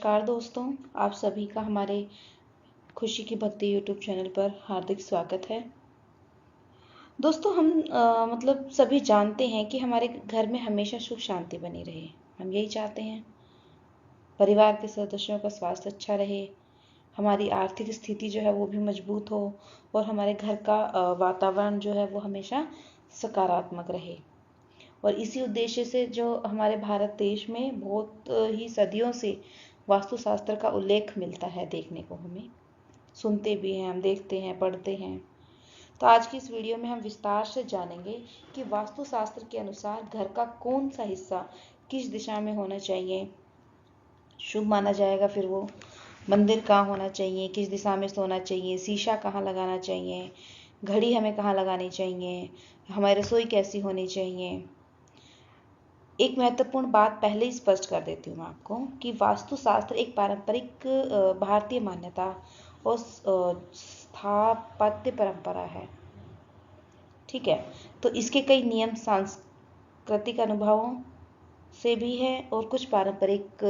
नमस्कार दोस्तों, आप सभी का हमारे खुशी की भक्ति यूट्यूब चैनल पर हार्दिक स्वागत है। दोस्तों हम सभी जानते हैं कि हमारे घर में हमेशा सुख शांति बनी रहे। हम यही चाहते हैं, परिवार के सदस्यों का स्वास्थ्य अच्छा रहे, हमारी आर्थिक स्थिति जो है वो भी मजबूत हो और हमारे घर का वातावरण जो है वो हमेशा सकारात्मक रहे। और इसी उद्देश्य से जो हमारे भारत देश में बहुत ही सदियों से वास्तुशास्त्र का उल्लेख मिलता है देखने को, हमें सुनते भी हैं, हम देखते हैं, पढ़ते हैं। तो आज की इस वीडियो में हम विस्तार से जानेंगे कि वास्तुशास्त्र के अनुसार घर का कौन सा हिस्सा किस दिशा में होना चाहिए, शुभ माना जाएगा। फिर वो मंदिर कहाँ होना चाहिए, किस दिशा में सोना चाहिए, शीशा कहाँ लगाना चाहिए, घड़ी हमें कहाँ लगानी चाहिए, हमारी रसोई कैसी होनी चाहिए। एक महत्वपूर्ण बात पहले ही स्पष्ट कर देती हूँ मैं आपको कि वास्तुशास्त्र एक पारंपरिक भारतीय मान्यता और स्थापत्य परंपरा है। ठीक है, तो इसके कई नियम सांस्कृतिक अनुभवों से भी है और कुछ पारंपरिक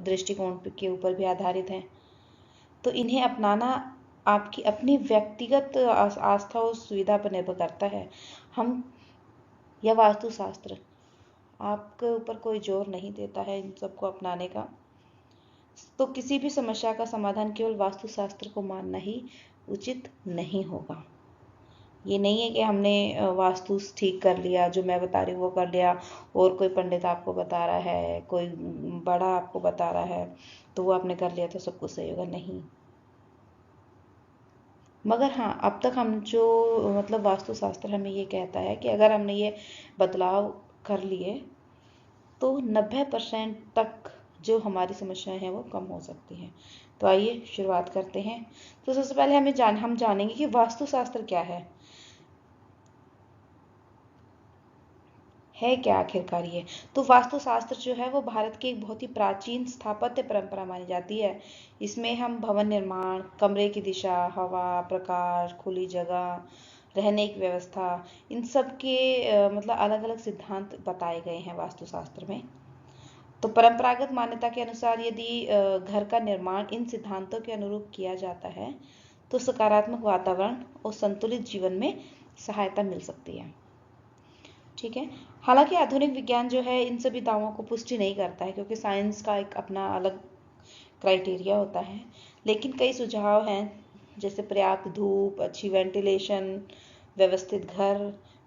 दृष्टिकोण के ऊपर भी आधारित है। तो इन्हें अपनाना आपकी अपनी व्यक्तिगत आस्था और सुविधा पर निर्भर करता है। हम यह वास्तुशास्त्र आपके ऊपर कोई जोर नहीं देता है इन सबको अपनाने का। तो किसी भी समस्या का समाधान केवल वास्तुशास्त्र को मानना ही उचित नहीं होगा। ये नहीं है कि हमने वास्तु ठीक कर लिया, जो मैं बता रही हूँ वो कर लिया और कोई पंडित आपको बता रहा है, कोई बड़ा आपको बता रहा है तो वो आपने कर लिया तो सब कुछ सही होगा, नहीं। मगर हाँ, अब तक हम जो वास्तुशास्त्र हमें ये कहता है कि अगर हमने ये बदलाव कर लिए तो 90% तक जो हमारी समस्याएं हैं वो कम हो सकती हैं। तो आइए शुरुआत करते हैं। तो सबसे पहले हम जानेंगे कि वास्तुशास्त्र क्या है क्या आखिरकार ये। तो वास्तुशास्त्र जो है वो भारत की एक बहुत ही प्राचीन स्थापत्य परंपरा मानी जाती है। इसमें हम भवन निर्माण, कमरे की दिशा, हवा, प्रकाश, खुली जगह, रहने की व्यवस्था, इन सब के अलग अलग सिद्धांत बताए गए हैं वास्तुशास्त्र में। तो परंपरागत मान्यता के अनुसार यदि घर का निर्माण इन सिद्धांतों के अनुरूप किया जाता है तो सकारात्मक वातावरण और संतुलित जीवन में सहायता मिल सकती है। ठीक है, हालांकि आधुनिक विज्ञान जो है इन सभी दावों को पुष्टि नहीं करता है, क्योंकि साइंस का एक अपना अलग क्राइटेरिया होता है। लेकिन कई सुझाव हैं, जैसे पर्याप्त धूप, अच्छी वेंटिलेशन, व्यवस्थित घर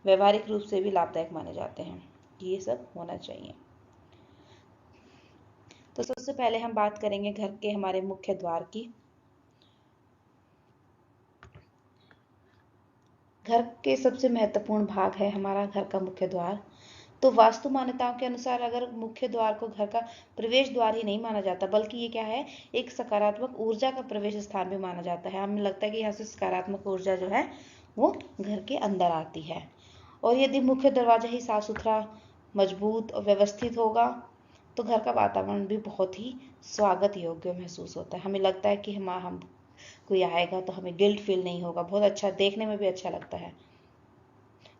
व्यवहारिक रूप से भी लाभदायक माने जाते हैं। ये सब होना चाहिए। तो सबसे पहले हम बात करेंगे घर के हमारे मुख्य द्वार की। घर के सबसे महत्वपूर्ण भाग है हमारा घर का मुख्य द्वार। तो वास्तु मान्यताओं के अनुसार अगर मुख्य द्वार को घर का प्रवेश द्वार ही नहीं माना जाता, बल्कि ये क्या है, एक सकारात्मक ऊर्जा का प्रवेश स्थान भी माना जाता है। हमें लगता है कि यहाँ से सकारात्मक ऊर्जा जो है वो घर के अंदर आती है। और यदि मुख्य दरवाजा ही साफ सुथरा, मजबूत और व्यवस्थित होगा तो घर का वातावरण भी बहुत ही स्वागत योग्य महसूस होता है। हमें लगता है कि हम कोई आएगा तो हमें गिल्ट फील नहीं होगा, बहुत अच्छा, देखने में भी अच्छा लगता है।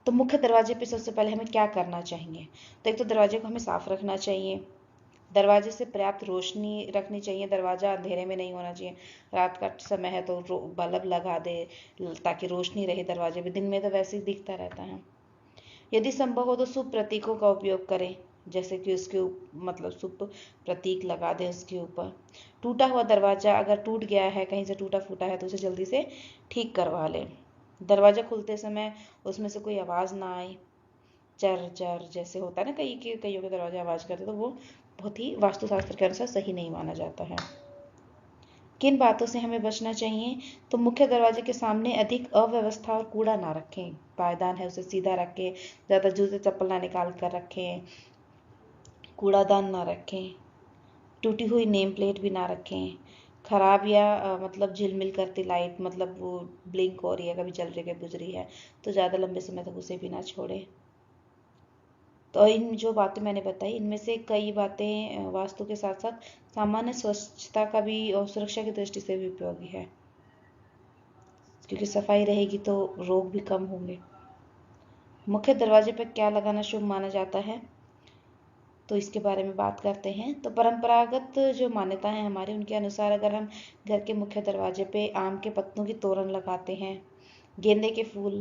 तो मुख्य दरवाजे पे सबसे पहले हमें क्या करना चाहिए? तो एक तो दरवाजे को हमें साफ रखना चाहिए, दरवाजे से पर्याप्त रोशनी रखनी चाहिए, दरवाजा अंधेरे में नहीं होना चाहिए। रात का समय है तो बल्ब लगा दे ताकि रोशनी रहे दरवाजे में, दिन में तो वैसे ही दिखता रहता है। यदि संभव हो तो शुभ प्रतीकों का उपयोग करें, जैसे कि उसके शुभ प्रतीक लगा दें उसके ऊपर। टूटा हुआ दरवाजा अगर टूट गया है, कहीं से टूटा फूटा है, तो उसे जल्दी से ठीक करवा लें। दरवाजा खुलते समय उसमें से कोई आवाज़ ना आए, चर चर जैसे होता है ना, कईयों के दरवाजे आवाज़ करते, तो वो बहुत ही वास्तुशास्त्र के अनुसार सही नहीं माना जाता है। किन बातों से हमें बचना चाहिए? तो मुख्य दरवाजे के सामने अधिक अव्यवस्था और कूड़ा ना रखें। पायदान है उसे सीधा रखें, ज़्यादा जूते चप्पल ना निकाल कर रखें, कूड़ादान ना रखें, टूटी हुई नेम प्लेट भी ना रखें, खराब या झिलमिल करती लाइट, वो ब्लिंक हो रही है, कभी जल रही है, बुझ रही है, तो ज़्यादा लंबे समय तक उसे भी ना छोड़े। तो इन जो बातें मैंने बताई, इनमें से कई बातें वास्तु के साथ साथ सामान्य स्वच्छता का भी और सुरक्षा की दृष्टि से भी उपयोगी है, क्योंकि सफाई रहेगी तो रोग भी कम होंगे। मुख्य दरवाजे पर क्या लगाना शुभ माना जाता है? तो इसके बारे में बात करते हैं। तो परंपरागत जो मान्यता है हमारी, उनके अनुसार अगर हम घर के मुख्य दरवाजे पे आम के पत्तों की तोरण लगाते हैं, गेंदे के फूल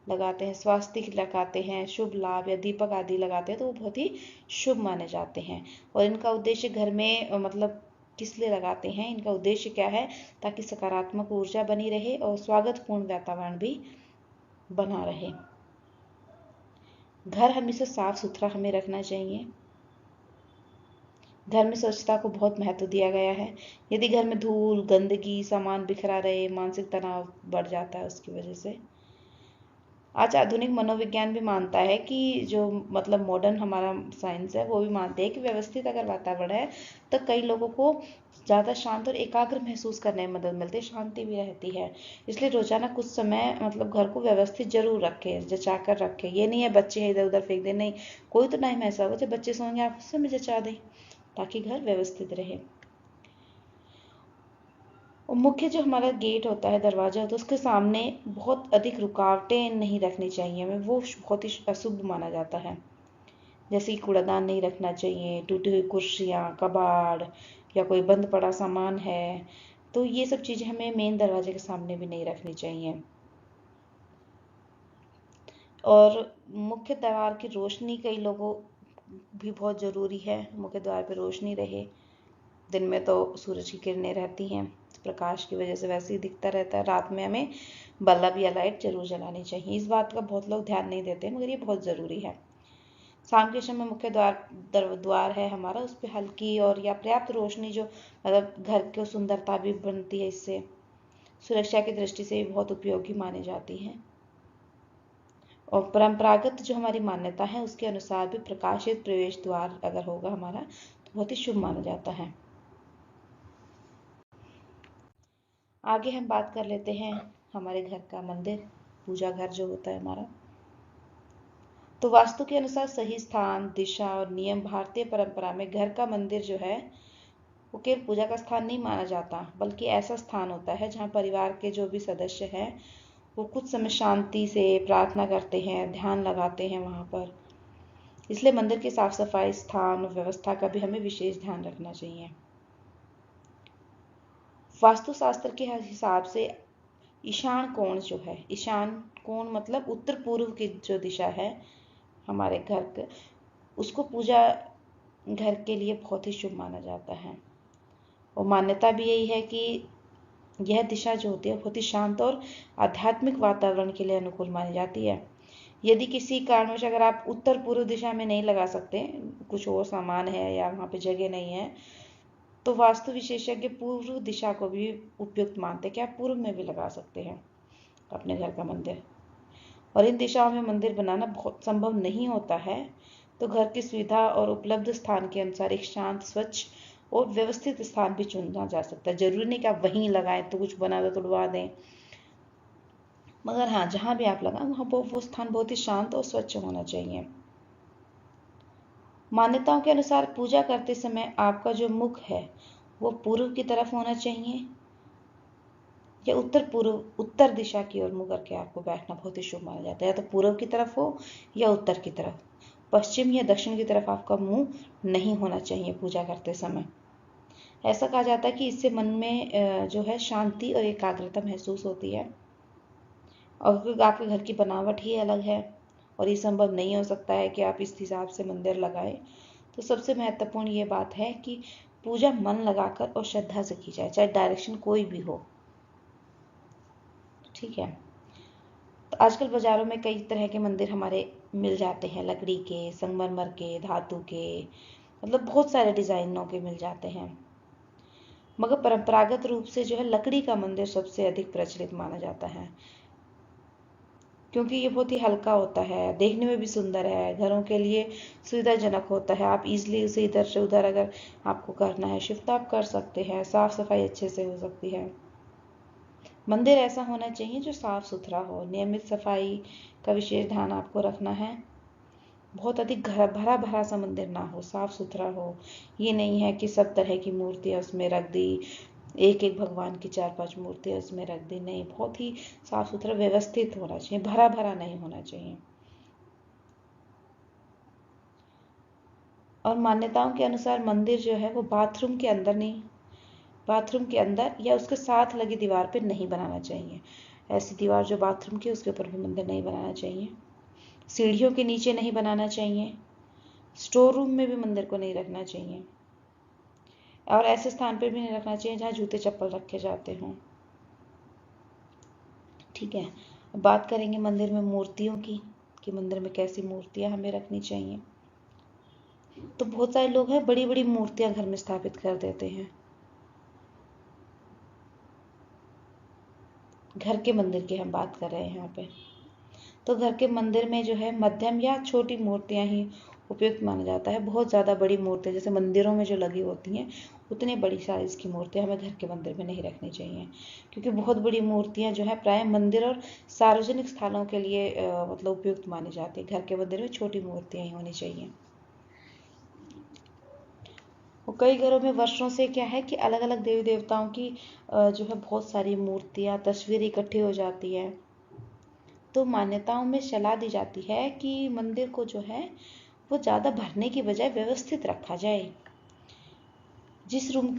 लगाते हैं, स्वास्तिक लगाते हैं, शुभ लाभ या दीपक आदि लगाते हैं, तो वो बहुत ही शुभ माने जाते हैं। और इनका उद्देश्य घर में मतलब किस लिए लगाते हैं, इनका उद्देश्य क्या है, ताकि सकारात्मक ऊर्जा बनी रहे और स्वागतपूर्ण वातावरण भी बना रहे। घर हमेशा साफ सुथरा हमें रखना चाहिए। घर में स्वच्छता को बहुत महत्व दिया गया है। यदि घर में धूल, गंदगी, सामान बिखरा रहे, मानसिक तनाव बढ़ जाता है उसकी वजह से। आज आधुनिक मनोविज्ञान भी मानता है कि जो मतलब मॉडर्न हमारा साइंस है वो भी मानते हैं कि व्यवस्थित अगर वातावरण है तो कई लोगों को ज़्यादा शांत और एकाग्र महसूस करने में मदद मिलती है, शांति भी रहती है। इसलिए रोजाना कुछ समय मतलब घर को व्यवस्थित जरूर रखें, जचा कर रखें। ये नहीं है बच्चे इधर उधर फेंक दें, नहीं, कोई तो टाइम ऐसा होगा जब बच्चे सोएंगे आप उस समय जचा दें ताकि घर व्यवस्थित रहे। और मुख्य जो हमारा गेट होता है, दरवाजा होता है, उसके सामने बहुत अधिक रुकावटें नहीं रखनी चाहिए हमें, वो बहुत ही अशुभ माना जाता है। जैसे कि कूड़ादान नहीं रखना चाहिए, टूटी हुई कुर्सियाँ, कबाड़ या कोई बंद पड़ा सामान है, तो ये सब चीज़ें हमें मेन दरवाजे के सामने भी नहीं रखनी चाहिए। और मुख्य द्वार की रोशनी कई लोगों भी बहुत ज़रूरी है, मुख्य द्वार पर रोशनी रहे। दिन में तो सूरज की किरणें रहती हैं, प्रकाश की वजह से वैसे ही दिखता रहता है। रात में हमें बल्ब या लाइट जरूर जलानी चाहिए। इस बात का बहुत लोग ध्यान नहीं देते मगर ये बहुत ज़रूरी है। शाम के समय मुख्य द्वार है हमारा, उस पर हल्की और या पर्याप्त रोशनी जो मतलब घर को सुंदरता भी बनती है, इससे सुरक्षा की दृष्टि से भी बहुत उपयोगी मानी जाती है। और परंपरागत जो हमारी मान्यता है उसके अनुसार भी प्रकाशित प्रवेश द्वार अगर होगा हमारा तो बहुत ही शुभ माना जाता है। आगे हम बात कर लेते हैं हमारे घर का मंदिर, पूजा घर जो होता है हमारा। तो वास्तु के अनुसार सही स्थान, दिशा और नियम भारतीय परंपरा में घर का मंदिर जो है वो केवल पूजा का स्थान नहीं माना जाता, बल्कि ऐसा स्थान होता है जहाँ परिवार के जो भी सदस्य हैं वो कुछ समय शांति से प्रार्थना करते हैं, ध्यान लगाते हैं वहाँ पर। इसलिए मंदिर की साफ सफाई, स्थान और व्यवस्था का भी हमें विशेष ध्यान रखना चाहिए। वास्तुशास्त्र के हिसाब से ईशान कोण जो है, ईशान कोण मतलब उत्तर पूर्व की जो दिशा है हमारे घर के, उसको पूजा घर के लिए बहुत ही शुभ माना जाता है। और मान्यता भी यही है कि यह दिशा जो होती है बहुत ही शांत और आध्यात्मिक वातावरण के लिए अनुकूल मानी जाती है। यदि किसी कारणवश अगर आप उत्तर पूर्व दिशा में नहीं लगा सकते, कुछ और सामान है या वहाँ पे जगह नहीं है, तो वास्तु विशेषज्ञ पूर्व दिशा को भी उपयुक्त मानते हैं कि आप पूर्व में भी लगा सकते हैं अपने घर का मंदिर। और इन दिशाओं में मंदिर बनाना बहुत संभव नहीं होता है, तो घर की सुविधा और उपलब्ध स्थान के अनुसार एक शांत, स्वच्छ और व्यवस्थित स्थान भी चुना जा सकता है। जरूरी नहीं कि आप वहीं लगाएं तो कुछ बना दो तोड़वा दें, मगर हाँ जहाँ भी आप लगाएं वहाँ वो स्थान बहुत ही शांत और स्वच्छ होना चाहिए। मान्यताओं के अनुसार पूजा करते समय आपका जो मुख है वो पूर्व की तरफ होना चाहिए या उत्तर दिशा की ओर मुँह करके आपको बैठना बहुत ही शुभ माना जाता है। या तो पूर्व की तरफ हो या उत्तर की तरफ, पश्चिम या दक्षिण की तरफ आपका मुंह नहीं होना चाहिए पूजा करते समय। ऐसा कहा जाता है कि इससे मन में जो है शांति और एकाग्रता महसूस होती है। और आपके घर की बनावट ही अलग है और ये संभव नहीं हो सकता है कि आप इस हिसाब से मंदिर लगाएं, तो सबसे महत्वपूर्ण ये बात है कि पूजा मन लगाकर और श्रद्धा से की जाए, चाहे डायरेक्शन कोई भी हो। ठीक है। तो आजकल बाजारों में कई तरह के मंदिर हमारे मिल जाते हैं, लकड़ी के, संगमरमर के, धातु के, मतलब बहुत सारे डिजाइनों के मिल जाते हैं। मगर परंपरागत रूप से जो है लकड़ी का मंदिर सबसे अधिक प्रचलित माना जाता है, क्योंकि ये बहुत ही हल्का होता है, देखने में भी सुंदर है, घरों के लिए सुविधाजनक होता है। आप इजीली उसे इधर से उधर अगर आपको करना है शिफ्ट आप कर सकते हैं, साफ सफाई अच्छे से हो सकती है। मंदिर ऐसा होना चाहिए जो साफ सुथरा हो, नियमित सफाई का विशेष ध्यान आपको रखना है। बहुत अधिक भरा भरा सा मंदिर ना हो, साफ सुथरा हो। ये नहीं है कि सब तरह की मूर्तियां उसमें रख दी, एक एक भगवान की 4-5 मूर्तियां उसमें रख दी, नहीं, बहुत ही साफ सुथरा व्यवस्थित होना चाहिए, भरा भरा नहीं होना चाहिए। और मान्यताओं के अनुसार मंदिर जो है वो बाथरूम के अंदर नहीं, बाथरूम के अंदर या उसके साथ लगी दीवार पे नहीं बनाना चाहिए। ऐसी दीवार जो बाथरूम की उसके ऊपर भी मंदिर नहीं बनाना चाहिए। सीढ़ियों के नीचे नहीं बनाना चाहिए। स्टोर रूम में भी मंदिर को नहीं रखना चाहिए और ऐसे स्थान पर भी नहीं रखना चाहिए जहाँ जूते चप्पल रखे जाते हों। ठीक है, अब बात करेंगे मंदिर में मूर्तियों की कि मंदिर में कैसी मूर्तियां हमें रखनी चाहिए। तो बहुत सारे लोग हैं बड़ी बड़ी मूर्तियां घर में स्थापित कर देते हैं। घर के मंदिर की हम बात कर रहे हैं यहाँ पे। तो घर के मंदिर में जो है मध्यम या छोटी मूर्तियां ही उपयुक्त माना जाता है। बहुत ज़्यादा बड़ी मूर्तियां जैसे मंदिरों में जो लगी होती हैं उतनी बड़ी साइज़ की मूर्तियां हमें घर के मंदिर में नहीं रखनी चाहिए, क्योंकि बहुत बड़ी मूर्तियां जो है प्राय मंदिर और सार्वजनिक स्थानों के लिए मतलब उपयुक्त मानी जाती है। घर के मंदिर में छोटी मूर्तियां ही होनी चाहिए। और कई घरों में वर्षों से क्या है कि अलग अलग देवी देवताओं की जो है बहुत सारी मूर्तियां तस्वीरें इकट्ठी हो जाती है। तो मान्यताओं में सलाह दी जाती है कि मंदिर को जो है वो ज़्यादा भरने की बजाय व्यवस्थित रखा जाए। जिस रूम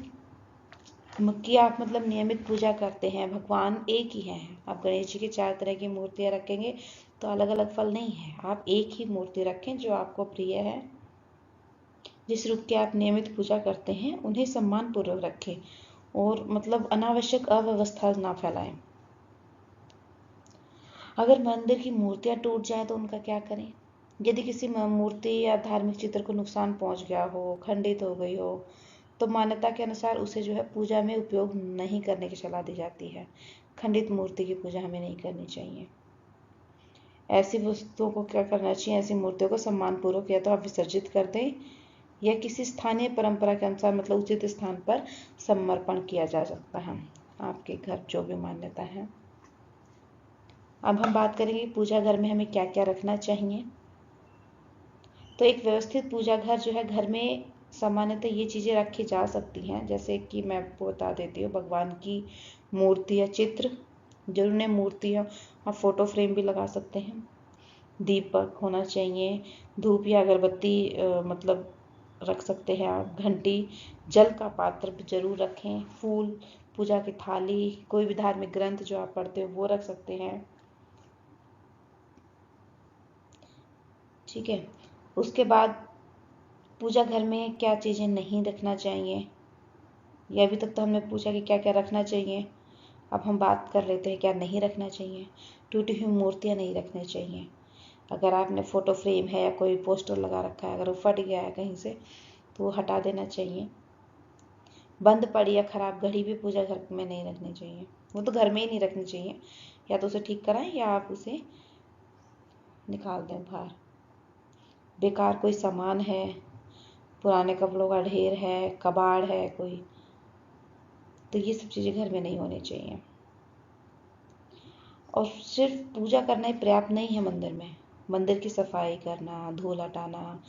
की आप मतलब नियमित पूजा करते हैं, भगवान एक ही हैं। आप गणेश जी की 4 तरह की मूर्तियां रखेंगे तो अलग अलग फल नहीं है। आप एक ही मूर्ति रखें जो आपको प्रिय है। जिस रूप की आप नियमित पूजा करते हैं उन्हें सम्मान पूर्वक रखें और मतलब अनावश्यक अव्यवस्था ना फैलाएं। अगर मंदिर की मूर्तियां टूट जाएं तो उनका क्या करें? यदि किसी मूर्ति या धार्मिक चित्र को नुकसान पहुंच गया हो, खंडित हो गई हो, तो मान्यता के अनुसार उसे जो है पूजा में उपयोग नहीं करने की सलाह दी जाती है। खंडित मूर्ति की पूजा हमें नहीं करनी चाहिए। ऐसी वस्तुओं को क्या करना चाहिए? ऐसी मूर्तियों को सम्मान पूर्वक या तो आप विसर्जित कर दें या किसी स्थानीय परंपरा के अनुसार मतलब उचित स्थान पर समर्पण किया जा सकता है। आपके घर जो भी मान्यता है। अब हम बात करेंगे पूजा घर में हमें क्या क्या रखना चाहिए। तो एक व्यवस्थित पूजा घर जो है, घर में सामान्यतः ये चीज़ें रखी जा सकती हैं, जैसे कि मैं आपको बता देती हूँ। भगवान की मूर्ति या चित्र, जरूर ने मूर्ति हो, आप फोटो फ्रेम भी लगा सकते हैं। दीपक होना चाहिए, धूप या अगरबत्ती मतलब रख सकते हैं आप। घंटी, जल का पात्र जरूर रखें। फूल, पूजा की थाली, कोई भी धार्मिक ग्रंथ जो आप पढ़ते हो वो रख सकते हैं। ठीक है, उसके बाद पूजा घर में क्या चीज़ें नहीं रखना चाहिए, ये अभी तक तो हमने पूछा कि क्या क्या रखना चाहिए। अब हम बात कर लेते हैं क्या नहीं रखना चाहिए। टूटी हुई मूर्तियाँ नहीं रखनी चाहिए। अगर आपने फ़ोटो फ्रेम है या कोई पोस्टर लगा रखा है, अगर वो फट गया है कहीं से तो वो हटा देना चाहिए। बंद पड़ी या ख़राब घड़ी भी पूजा घर में नहीं रखनी चाहिए। वो तो घर में ही नहीं रखनी चाहिए, या तो उसे ठीक कराएं या आप उसे निकाल दें बाहर। बेकार कोई सामान है, पुराने कपड़ों का ढेर है, कबाड़ है कोई, तो ये सब चीज़ें घर में नहीं होनी चाहिए। और सिर्फ पूजा करना ही पर्याप्त नहीं है मंदिर में। मंदिर की सफाई करना, धूल हटाना,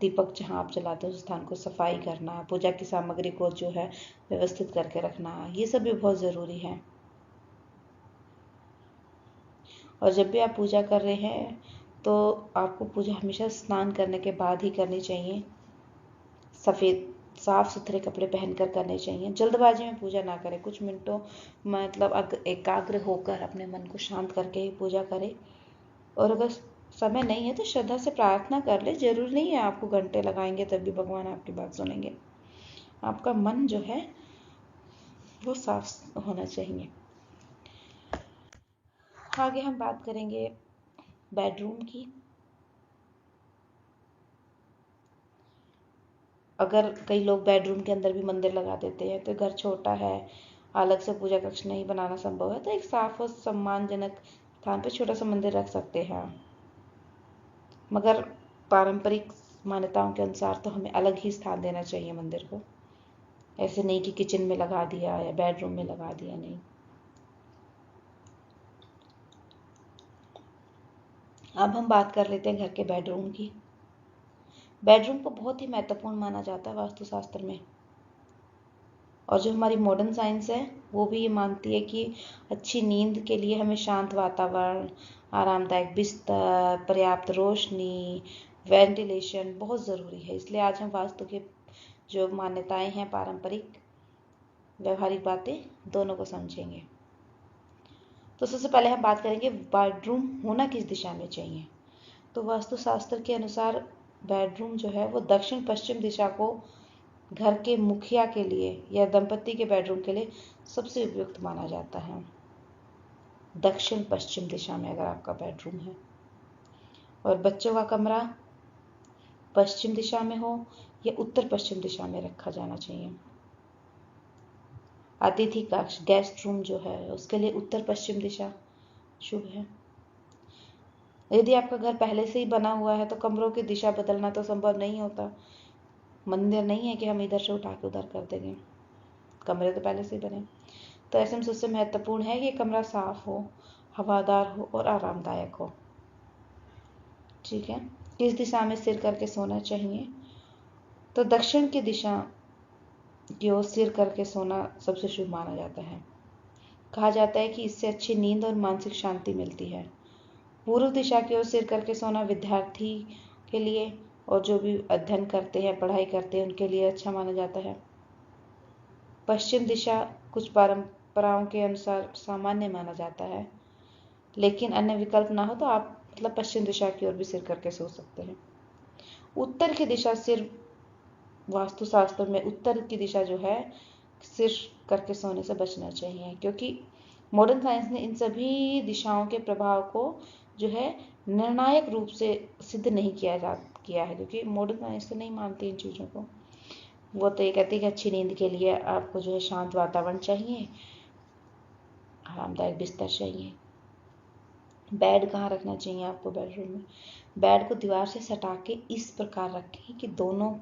दीपक जहाँ आप जलाते हो उस स्थान को सफाई करना, पूजा की सामग्री को जो है व्यवस्थित करके रखना, ये सब भी बहुत ज़रूरी है। और जब भी आप पूजा कर रहे हैं तो आपको पूजा हमेशा स्नान करने के बाद ही करनी चाहिए। सफ़ेद साफ सुथरे कपड़े पहनकर करने चाहिए। जल्दबाजी में पूजा ना करें। कुछ मिनटों मतलब एकाग्र होकर अपने मन को शांत करके ही पूजा करें। और अगर समय नहीं है तो श्रद्धा से प्रार्थना कर ले। जरूरी नहीं है आपको घंटे लगाएंगे तब भी भगवान आपकी बात सुनेंगे। आपका मन जो है वो साफ होना चाहिए। आगे हम बात करेंगे बेडरूम की। अगर कई लोग बेडरूम के अंदर भी मंदिर लगा देते हैं, तो घर छोटा है, अलग से पूजा कक्ष नहीं बनाना संभव है, तो एक साफ और सम्मानजनक स्थान पर छोटा सा मंदिर रख सकते हैं। मगर पारंपरिक मान्यताओं के अनुसार तो हमें अलग ही स्थान देना चाहिए मंदिर को। ऐसे नहीं कि किचन में लगा दिया या बेडरूम में लगा दिया, नहीं। अब हम बात कर लेते हैं घर के बेडरूम की। बेडरूम को बहुत ही महत्वपूर्ण माना जाता है वास्तुशास्त्र में। और जो हमारी मॉडर्न साइंस है वो भी ये मानती है कि अच्छी नींद के लिए हमें शांत वातावरण, आरामदायक बिस्तर, पर्याप्त रोशनी, वेंटिलेशन बहुत ज़रूरी है। इसलिए आज हम वास्तु के जो मान्यताएं हैं, पारंपरिक व्यवहारिक बातें, दोनों को समझेंगे। तो सबसे पहले हम बात करेंगे बेडरूम होना किस दिशा में चाहिए। तो वास्तुशास्त्र के अनुसार बेडरूम जो है वो दक्षिण पश्चिम दिशा को घर के मुखिया के लिए या दंपति के बेडरूम के लिए सबसे उपयुक्त माना जाता है। दक्षिण पश्चिम दिशा में अगर आपका बेडरूम है, और बच्चों का कमरा पश्चिम दिशा में हो या उत्तर पश्चिम दिशा में रखा जाना चाहिए। अतिथि कक्ष, गेस्ट रूम जो है उसके लिए उत्तर पश्चिम दिशा शुभ है। यदि आपका घर पहले से ही बना हुआ है तो कमरों की दिशा बदलना तो संभव नहीं होता। मंदिर नहीं है कि हम इधर से उठा के उधर कर देंगे, कमरे तो पहले से ही बने। तो ऐसे में सबसे महत्वपूर्ण है कि कमरा साफ हो, हवादार हो और आरामदायक हो। ठीक है। किस दिशा में सिर करके सोना चाहिए? तो दक्षिण की दिशा की ओर सिर करके सोना सबसे शुभ माना जाता है। कहा जाता है कि इससे अच्छी नींद और मानसिक शांति मिलती है। पूर्व दिशा की ओर सिर करके सोना विद्यार्थी के लिए और जो भी अध्ययन करते हैं, पढ़ाई करते हैं, उनके लिए अच्छा माना जाता है। पश्चिम दिशा कुछ परंपराओं के अनुसार सामान्य माना जाता है, लेकिन अन्य विकल्प ना हो तो आप पश्चिम दिशा की ओर भी सिर करके सो सकते हैं। उत्तर की दिशा सिर, वास्तुशास्त्र में उत्तर की दिशा जो है सिर करके सोने से बचना चाहिए, क्योंकि मॉडर्न साइंस ने इन सभी दिशाओं के प्रभाव को जो है निर्णायक रूप से सिद्ध नहीं किया है, क्योंकि मॉडर्न साइंस तो नहीं मानती इन चीज़ों को। वो तो ये कहती है कि अच्छी नींद के लिए आपको जो है शांत वातावरण चाहिए, आरामदायक बिस्तर चाहिए। बेड कहाँ रखना चाहिए आपको बेडरूम में? बेड को दीवार से सटा के इस प्रकार रखें कि दोनों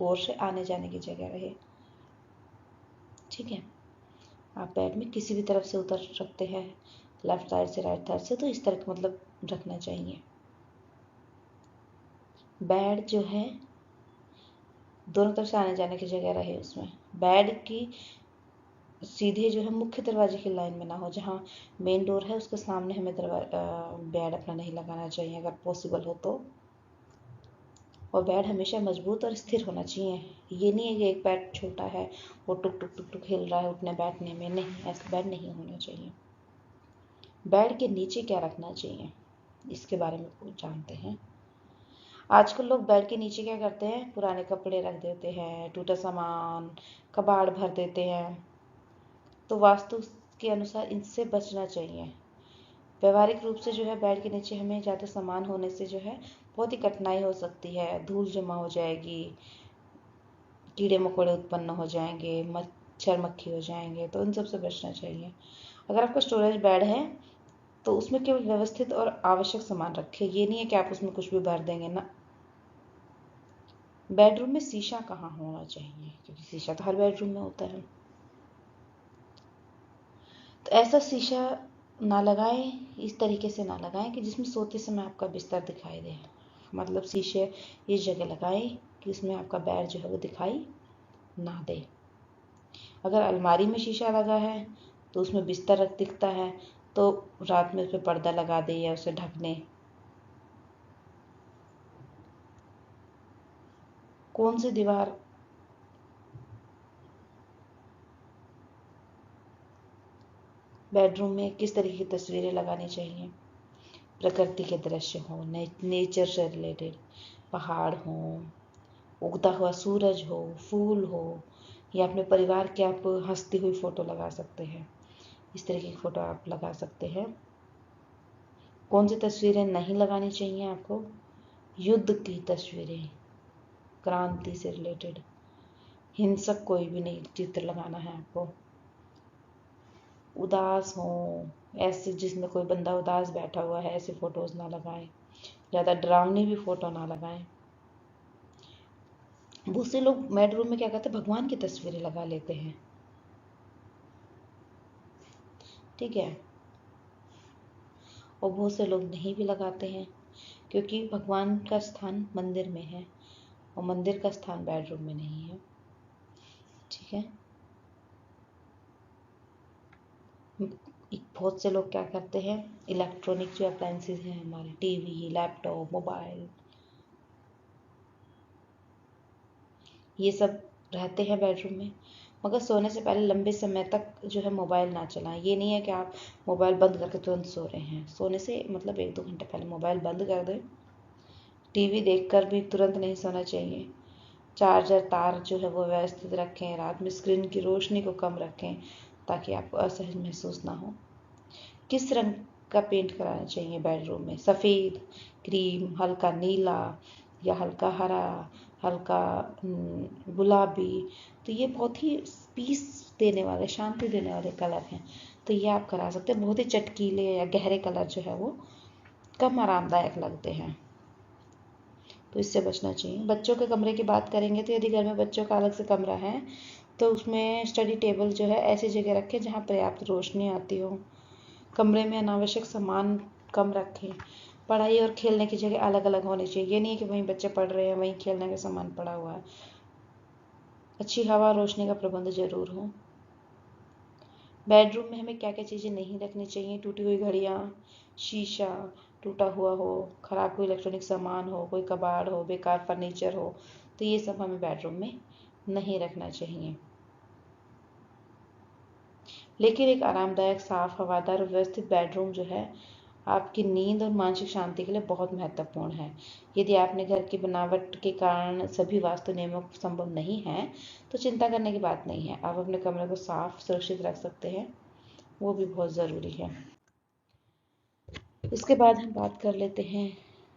ओर से आने जाने की जगह रहे। ठीक है। आप बेड में किसी भी तरफ से उतर सकते हैं, लेफ्ट साइड से, राइट साइड से, तो इस तरह का रखना चाहिए। बेड जो है दोनों तरफ से आने जाने की जगह रहे उसमें। बेड की सीधे जो है मुख्य दरवाजे की लाइन में ना हो, जहाँ मेन डोर है उसके सामने हमें बेड अपना नहीं लगाना चाहिए अगर पॉसिबल हो तो। और बेड हमेशा मजबूत और स्थिर होना चाहिए। ये नहीं है कि एक बेड छोटा है, वो टुक टुक टुक टुक हिल रहा है उठने बैठने में, नहीं, ऐसा बेड नहीं होना चाहिए। बेड के नीचे क्या रखना चाहिए इसके बारे में कुछ जानते हैं। आजकल लोग बेड के नीचे क्या करते हैं, पुराने कपड़े रख देते हैं, टूटा सामान, कबाड़ भर देते हैं। तो वास्तु के अनुसार इनसे बचना चाहिए। व्यवहारिक रूप से जो है बेड के नीचे हमें ज़्यादा सामान होने से जो है बहुत ही कठिनाई हो सकती है, धूल जमा हो जाएगी, कीड़े मकोड़े उत्पन्न हो जाएंगे, मच्छर मक्खी हो जाएंगे, तो इन सब से बचना चाहिए। अगर आपका स्टोरेज बेड है तो उसमें केवल व्यवस्थित और आवश्यक सामान रखें, ये नहीं है कि आप उसमें कुछ भी भर देंगे ना। बेडरूम में शीशा कहाँ होना चाहिए, क्योंकि शीशा तो हर बेडरूम में होता है। तो ऐसा शीशा ना लगाएं, इस तरीके से ना लगाएं कि जिसमें सोते समय आपका बिस्तर दिखाई दे। मतलब शीशे इस जगह लगाएं कि उसमें आपका बेड जो है वो दिखाई ना दे। अगर अलमारी में शीशा लगा है तो उसमें बिस्तर दिखता है, तो रात में उस पर पर्दा लगा दे या उसे ढक दें। कौन सी दीवार बेडरूम में किस तरीके की तस्वीरें लगानी चाहिए? प्रकृति के दृश्य हो, नेचर से रिलेटेड, पहाड़ हो, उगता हुआ सूरज हो, फूल हो, या अपने परिवार की आप हंसती हुई फोटो लगा सकते हैं। इस तरीके की फोटो आप लगा सकते हैं। कौन सी तस्वीरें नहीं लगानी चाहिए आपको? युद्ध की तस्वीरें, क्रांति से रिलेटेड, हिंसक कोई भी नहीं चित्र लगाना है आपको। उदास हो, ऐसे जिसमें कोई बंदा उदास बैठा हुआ है, ऐसे फोटोज ना लगाएं। ज़्यादा डरावनी भी फोटो ना लगाएं। बहुत से लोग बेडरूम में क्या करते हैं, भगवान की तस्वीरें लगा लेते हैं। ठीक है। और बहुत से लोग नहीं भी लगाते हैं, क्योंकि भगवान का स्थान मंदिर में है और मंदिर का स्थान बेडरूम में नहीं है। ठीक है। बहुत से लोग क्या करते हैं, इलेक्ट्रॉनिक जो अप्लायंसेज हैं हमारे, टीवी, लैपटॉप, मोबाइल, ये सब रहते हैं बेडरूम में। मगर सोने से पहले लंबे समय तक जो है मोबाइल ना चलाएं। ये नहीं है कि आप मोबाइल बंद करके तुरंत सो रहे हैं। सोने से मतलब 1-2 घंटे पहले मोबाइल बंद कर दें। टीवी देखकर भी तुरंत नहीं सोना चाहिए। चार्जर तार जो है वो व्यवस्थित रखें। रात में स्क्रीन की रोशनी को कम रखें ताकि आपको असहज महसूस ना हो। किस रंग का पेंट कराना चाहिए बेडरूम में? सफ़ेद, क्रीम, हल्का नीला या हल्का हरा, हल्का गुलाबी। तो ये बहुत ही पीस देने वाले, शांति देने वाले कलर हैं, तो ये आप करा सकते हैं। बहुत ही चटकीले या गहरे कलर जो है वो कम आरामदायक लगते हैं, तो इससे बचना चाहिए। बच्चों के कमरे की बात करेंगे तो यदि घर में बच्चों का अलग से कमरा है तो उसमें स्टडी टेबल जो है ऐसी जगह रखें जहाँ पर्याप्त रोशनी आती हो। कमरे में अनावश्यक सामान कम रखें। पढ़ाई और खेलने की जगह अलग अलग होनी चाहिए। ये नहीं है कि वहीं बच्चे पढ़ रहे हैं वहीं खेलने का सामान पड़ा हुआ है। अच्छी हवा रोशनी का प्रबंध जरूर हो। बेडरूम में हमें क्या क्या चीज़ें नहीं रखनी चाहिए? टूटी हुई घड़ियाँ, शीशा टूटा हुआ हो, खराब कोई इलेक्ट्रॉनिक सामान हो, कोई कबाड़ हो, बेकार फर्नीचर हो, तो ये सब हमें बेडरूम में नहीं रखना चाहिए। लेकिन एक आरामदायक, साफ, हवादार और व्यवस्थित बेडरूम जो है आपकी नींद और मानसिक शांति के लिए बहुत महत्वपूर्ण है। यदि आपने घर की बनावट के कारण सभी वास्तु नियमों संभव नहीं है तो चिंता करने की बात नहीं है। आप अपने कमरे को साफ सुरक्षित रख सकते हैं, वो भी बहुत ज़रूरी है। इसके बाद हम बात कर लेते हैं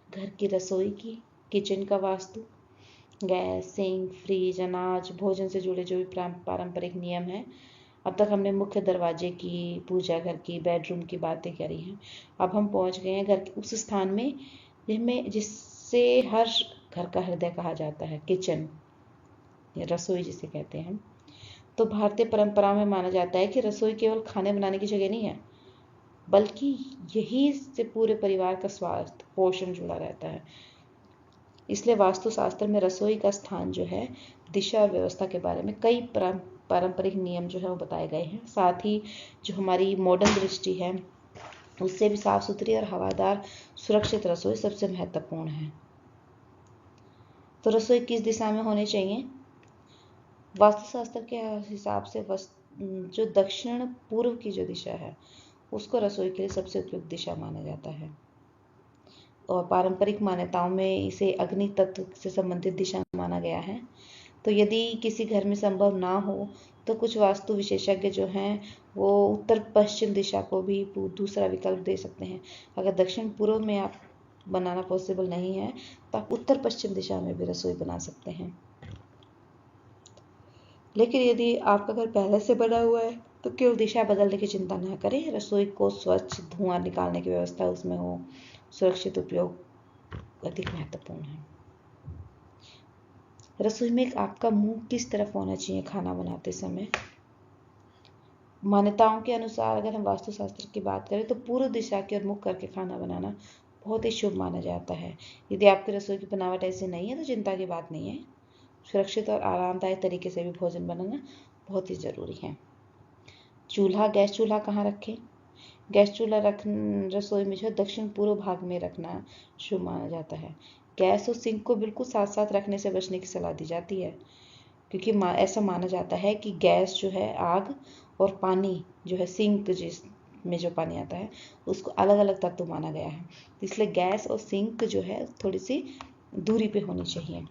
घर की रसोई की, किचन का वास्तु। गैस, सिंक, फ्रिज, अनाज, भोजन से जुड़े जो भी पारंपरिक नियम हैं। अब तक हमने मुख्य दरवाजे की, पूजा घर की, बेडरूम की बातें करी हैं। अब हम पहुंच गए हैं घर के उस स्थान में जिससे हर घर का हृदय कहा जाता है, किचन या रसोई जिसे कहते हैं हम। तो भारतीय परंपरा में माना जाता है कि रसोई केवल खाने बनाने की जगह नहीं है, बल्कि यही से पूरे परिवार का स्वास्थ्य पोषण जुड़ा रहता है। इसलिए वास्तुशास्त्र में रसोई का स्थान जो है, दिशा और व्यवस्था के बारे में कई पारंपरिक नियम जो है वो बताए गए हैं। साथ ही जो हमारी मॉडर्न दृष्टि है उससे भी साफ सुथरी और हवादार सुरक्षित रसोई सबसे महत्वपूर्ण है। तो रसोई किस दिशा में होनी चाहिए? वास्तुशास्त्र के हिसाब से जो दक्षिण पूर्व की जो दिशा है उसको रसोई के लिए सबसे उपयुक्त दिशा माना जाता है। और पारंपरिक मान्यताओं में इसे अग्नि तत्व से संबंधित दिशा माना गया है। तो यदि किसी घर में संभव ना हो तो कुछ वास्तु विशेषज्ञ जो हैं वो उत्तर पश्चिम दिशा को भी दूसरा विकल्प दे सकते हैं। अगर दक्षिण पूर्व में आप बनाना पॉसिबल नहीं है तो आप उत्तर पश्चिम दिशा में भी रसोई बना सकते हैं। लेकिन यदि आपका घर पहले से बना हुआ है तो केवल दिशा बदलने की चिंता न करें। रसोई को स्वच्छ, धुआं निकालने की व्यवस्था उसमें हो, सुरक्षित उपयोग अधिक महत्वपूर्ण है। रसोई में आपका मुंह किस तरफ होना चाहिए खाना बनाते समय? मान्यताओं के अनुसार अगर हम वास्तुशास्त्र की बात करें तो पूर्व दिशा की ओर मुख करके खाना बनाना बहुत ही शुभ माना जाता है। यदि आपकी रसोई की बनावट ऐसी नहीं है तो चिंता की बात नहीं है। सुरक्षित और आरामदायक तरीके से भी भोजन बनाना बहुत ही ज़रूरी है। चूल्हा, गैस चूल्हा कहाँ रखें? गैस चूल्हा रसोई में जो है दक्षिण पूर्व भाग में रखना शुभ माना जाता है। गैस और सिंक को बिल्कुल साथ साथ रखने से बचने की सलाह दी जाती है, क्योंकि ऐसा माना जाता है कि गैस जो है आग और पानी जो है सिंक जिस में जो पानी आता है उसको अलग अलग तत्व माना गया है। इसलिए गैस और सिंक जो है थोड़ी सी दूरी पे होनी चाहिए,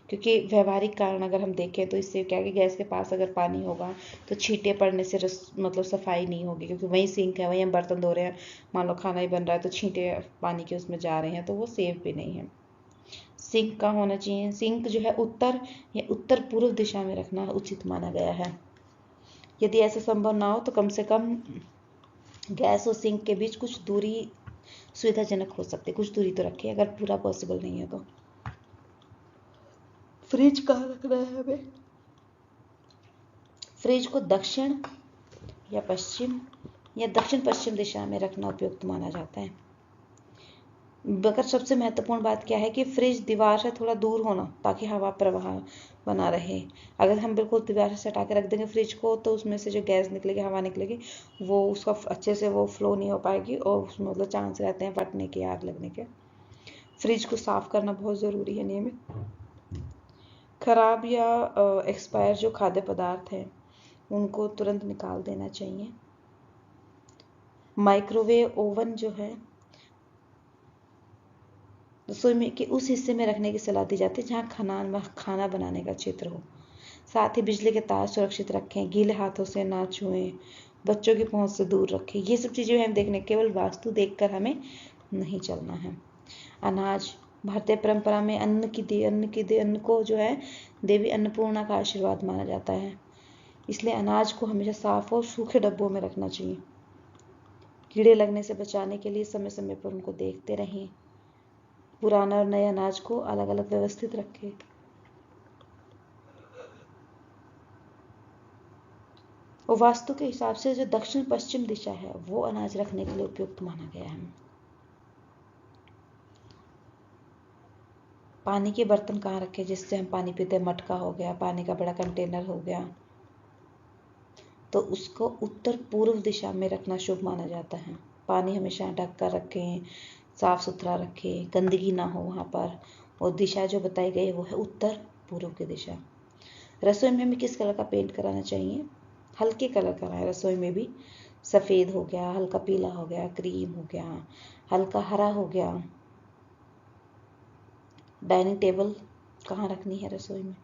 क्योंकि व्यवहारिक कारण अगर हम देखें तो इससे क्या है कि गैस के पास अगर पानी होगा तो छींटे पड़ने से मतलब सफाई नहीं होगी, क्योंकि वहीं सिंक है, वहीं हम बर्तन धो रहे हैं, मान लो खाना ही बन रहा है तो छींटे पानी के उसमें जा रहे हैं तो वो सेफ भी नहीं है। सिंक कहाँ होना चाहिए? सिंक जो है उत्तर या उत्तर पूर्व दिशा में रखना उचित माना गया है। यदि ऐसा संभव ना हो तो कम से कम गैस और सिंक के बीच कुछ दूरी सुविधाजनक हो सकती है, कुछ दूरी तो रखें अगर पूरा पॉसिबल नहीं है तो। फ्रिज कहाँ रखना है हमें? फ्रिज को दक्षिण या पश्चिम या दक्षिण पश्चिम दिशा में रखना उपयुक्त माना जाता है। मगर सबसे महत्वपूर्ण बात क्या है कि फ्रिज दीवार से थोड़ा दूर होना ताकि हवा प्रवाह बना रहे। अगर हम बिल्कुल दीवार से हटा के रख देंगे फ्रिज को तो उसमें से जो गैस निकलेगी, हवा निकलेगी, वो उसका अच्छे से वो फ्लो नहीं हो पाएगी और उसमें मतलब चांस रहते हैं फटने के, आग लगने के। फ्रिज को साफ करना बहुत ज़रूरी है नियमित। खराब या एक्सपायर जो खाद्य पदार्थ हैं उनको तुरंत निकाल देना चाहिए। माइक्रोवेव ओवन जो है रसोई में के उस हिस्से में रखने की सलाह दी जाती है जहाँ खाना बनाने का क्षेत्र हो। साथ ही बिजली के तार सुरक्षित रखें, गीले हाथों से ना छुएं, बच्चों की पहुंच से दूर रखें। ये सब चीज़ें हम देखने, केवल वास्तु देखकर हमें नहीं चलना है। अनाज, भारतीय परंपरा में अन्न को जो है देवी अन्नपूर्णा का आशीर्वाद माना जाता है, इसलिए अनाज को हमेशा साफ और सूखे डब्बों में रखना चाहिए। कीड़े लगने से बचाने के लिए समय समय पर उनको देखते रहें। पुराना और नए अनाज को अलग अलग व्यवस्थित रखें। और वास्तु के हिसाब से जो दक्षिण पश्चिम दिशा है वो अनाज रखने के लिए उपयुक्त माना गया है। पानी के बर्तन कहाँ रखें जिससे हम पानी पीते हैं, मटका हो गया, पानी का बड़ा कंटेनर हो गया, तो उसको उत्तर पूर्व दिशा में रखना शुभ माना जाता है। पानी हमेशा ढक कर रखें, साफ सुथरा रखें, गंदगी ना हो वहाँ पर। और दिशा जो बताई गई वो है उत्तर पूर्व की दिशा। रसोई में हमें किस कलर का पेंट कराना चाहिए? हल्के कलर कराएं। रसोई में भी सफ़ेद हो गया, हल्का पीला हो गया, क्रीम हो गया, हल्का हरा हो गया। डाइनिंग टेबल कहाँ रखनी है रसोई में?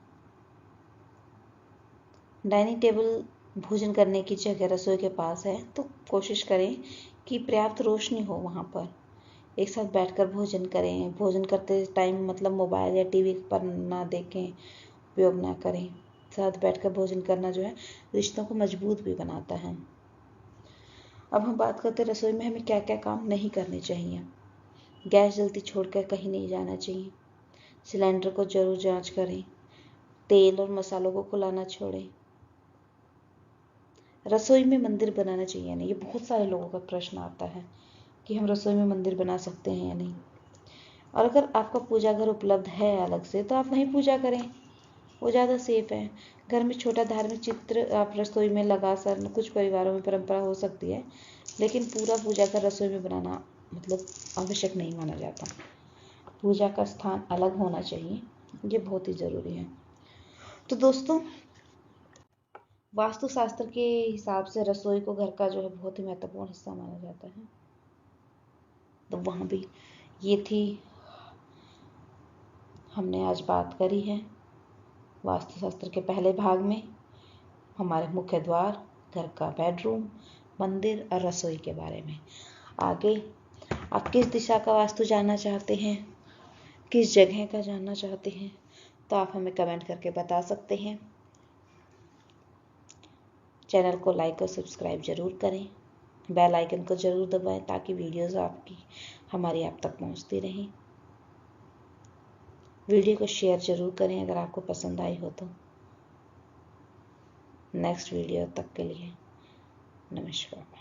डाइनिंग टेबल भोजन करने की जगह रसोई के पास है तो कोशिश करें कि पर्याप्त रोशनी हो वहाँ पर। एक साथ बैठकर भोजन करें। भोजन करते टाइम मतलब मोबाइल या टीवी पर ना देखें, उपयोग ना करें। साथ बैठकर भोजन करना जो है रिश्तों को मजबूत भी बनाता है। अब हम बात करते हैं रसोई में हमें क्या क्या काम नहीं करने चाहिए। गैस जल्दी छोड़कर कहीं नहीं जाना चाहिए। सिलेंडर को जरूर जांच करें। तेल और मसालों को खुला ना छोड़ें। रसोई में मंदिर बनाना चाहिए नहीं, ये बहुत सारे लोगों का प्रश्न आता है कि हम रसोई में मंदिर बना सकते हैं या नहीं। और अगर आपका पूजा घर उपलब्ध है अलग से तो आप वहीं पूजा करें, वो ज़्यादा सेफ है। घर में छोटा धार्मिक चित्र आप रसोई में लगा सर, कुछ परिवारों में परंपरा हो सकती है, लेकिन पूरा पूजा घर रसोई में बनाना मतलब आवश्यक नहीं माना जाता। पूजा का स्थान अलग होना चाहिए, ये बहुत ही ज़रूरी है। तो दोस्तों, वास्तुशास्त्र के हिसाब से रसोई को घर का जो है बहुत ही महत्वपूर्ण हिस्सा माना जाता है। तो वहाँ भी ये थी, हमने आज बात करी है वास्तुशास्त्र के पहले भाग में हमारे मुख्य द्वार, घर का बेडरूम, मंदिर और रसोई के बारे में। आगे आप किस दिशा का वास्तु जानना चाहते हैं, किस जगह का जानना चाहते हैं, तो आप हमें कमेंट करके बता सकते हैं। चैनल को लाइक और सब्सक्राइब जरूर करें। बेल आइकन को जरूर दबाएं ताकि वीडियोस हमारी आप तक पहुंचती रहें। वीडियो को शेयर जरूर करें अगर आपको पसंद आई हो तो। नेक्स्ट वीडियो तक के लिए नमस्कार।